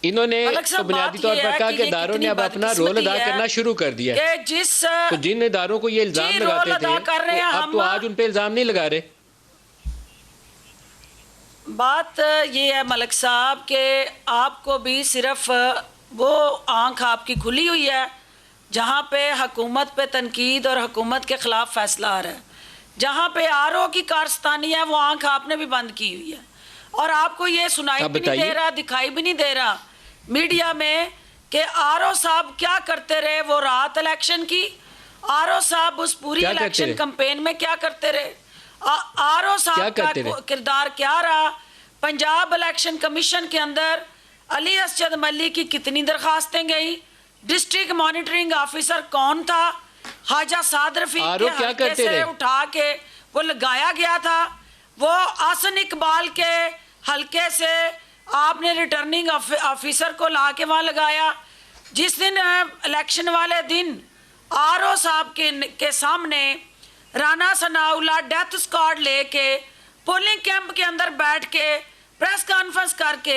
इन्होंने मलिक तो साहब, बुनियादी बात तौर ये पर है कहा कि कि ये इदारों ने कितनी अब अपना रोल बदकिस्मती अदा है करना शुरू कर दिया है कि जिस तो जिन इदारों को ये इल्जाम जी, लगाते रोल अदा थे कर रहे हैं अब तो हम। आज उन पे इल्जाम नहीं लगा रहे। बात ये है मलिक साहब कि आपको भी सिर्फ वो आंख आपकी खुली हुई है जहाँ पे हुकूमत पे तनकीद और हुकूमत के ख़िलाफ़ फैसला आ रहा है, जहाँ पे आरओ की कारस्तानी है वो आंख आपने भी बंद की हुई है और आपको ये सुनाई भी नहीं दे रहा, दिखाई भी नहीं दे रहा मीडिया में कि आरओ साहब क्या करते रहे वो रात इलेक्शन की। आरओ साहब उस पूरी इलेक्शन कैंपेन में क्या करते रहे, आरओ साहब का किरदार क्या रहा, पंजाब इलेक्शन कमीशन के अंदर अली असद मल्ली की कितनी दरखास्तें गई, डिस्ट्रिक्ट मॉनिटरिंग ऑफिसर कौन था, हाजा साद रफीक के हल्के से उठा के वो लगाया गया था, वो आसन इकबाल के हल्के से आपने रिटर्निंग ऑफिसर को ला के वहाँ लगाया। जिस दिन इलेक्शन वाले दिन आरओ साहब के सामने राना सनाउल्लाह डेथ स्क्वाड लेके पोलिंग कैंप के अंदर बैठ के प्रेस कॉन्फ्रेंस करके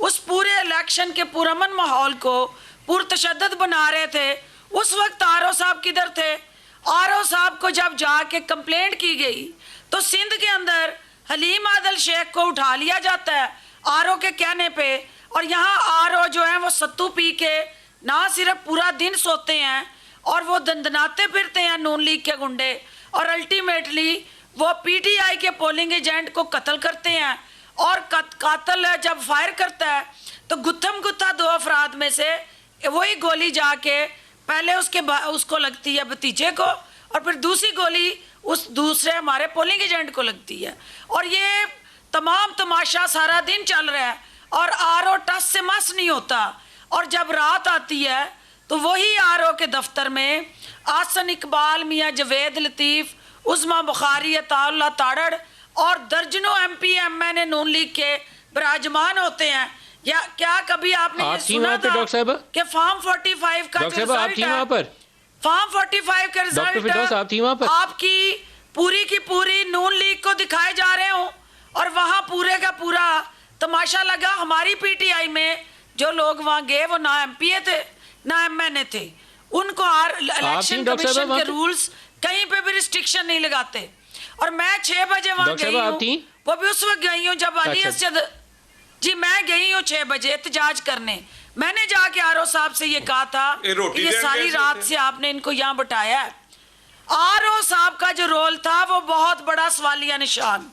उस पूरे इलेक्शन के पुरअमन माहौल को पुरतशद्दद बना रहे थे, उस वक्त आरओ साहब किधर थे? आरओ साहब को जब जाके कंप्लेंट की गई तो सिंध के अंदर हलीम आदल शेख को उठा लिया जाता है आरओ के कहने पे, और यहाँ आरओ जो है वो सत्तू पी के ना सिर्फ पूरा दिन सोते हैं और वो दंदनाते फिरते हैं नून लीग के गुंडे, और अल्टीमेटली वो पीटीआई के पोलिंग एजेंट को कत्ल करते हैं। और कातिल जब फायर करता है तो गुत्थम गुत्था दो अफराद में से वही गोली जाके पहले उसको लगती है भतीजे को और फिर दूसरी गोली उस दूसरे हमारे पोलिंग एजेंट को लगती है, और ये तमाम तमाशा सारा दिन चल रहा है और आरओ टस से मस नहीं होता। और जब रात आती है तो वही आरओ के दफ्तर में आसन इकबाल, मियाँ जवेद लतीफ़, उस्मा बुखारी, अताउल्लाह ताड़ड़ और दर्जनों एमपी एमएनए नून लीग के विराजमान होते हैं। या क्या कभी आपने ये सुना था कि फॉर्म 45 का जो रिजल्ट है, फॉर्म 45 का रिजल्ट आपकी पूरी की पूरी नून लीग को दिखाए जा रहे हो और वहाँ पूरे का पूरा तमाशा लगा। हमारी पीटीआई में जो लोग वहाँ गए वो ना एमपीए थे ना एमएनए थे, उनको इलेक्शन कमीशन के रूल्स कहीं पे भी रिस्ट्रिक्शन नहीं लगाते। और मैं 6 बजे वहाँ गई हूँ, वो भी उस वक्त गई हूँ जब अली असद जी, मैं गई हूँ 6 बजे एहतजाज करने। मैंने जाके आरओ साहब से ये कहा था ये सारी रात से आपने इनको यहाँ बिठाया है। आरओ साहब का जो रोल था वो बहुत बड़ा सवालिया निशान।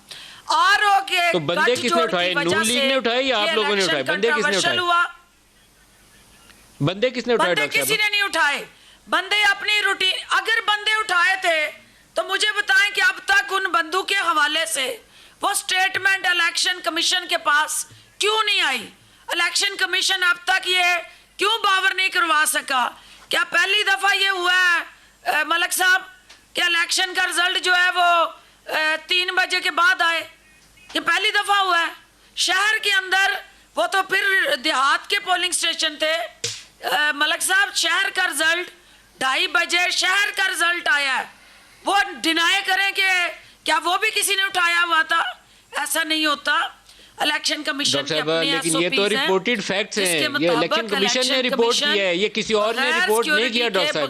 आरओ के तो बंदे किसने उठाए? नून लीग ने उठाए या आप लोगों ने उठाए? बंदे किसने उठाए? बंदे किसने उठाए? बंदे किसी ने नहीं उठाए, बंदे अपनी रूटीन। अगर बंदे उठाए थे तो मुझे बताएं कि अब तक उन बंदूक के हवाले से वो स्टेटमेंट इलेक्शन कमीशन के पास क्यों नहीं आई? इलेक्शन कमीशन अब तक ये क्यों बावर नहीं करवा सका? क्या पहली दफा ये हुआ है मलिक साहब कि इलेक्शन का रिजल्ट जो है वो 3 बजे के बाद आए? ये पहली दफा हुआ है शहर के अंदर। वो तो फिर देहात के पोलिंग स्टेशन थे मलिक साहब। शहर का रिजल्ट 2:30 बजे शहर का रिजल्ट आया है, वो डिनाई करें कि क्या वो भी किसी ने उठाया हुआ था? ऐसा नहीं होता। इलेक्शन कमीशन के अपने लेकिन ये तो रिपोर्टेड फैक्ट्स हैं, ये इलेक्शन कमीशन ने रिपोर्ट किया है, ये किसी और ने रिपोर्ट नहीं किया डॉक्टर साहब।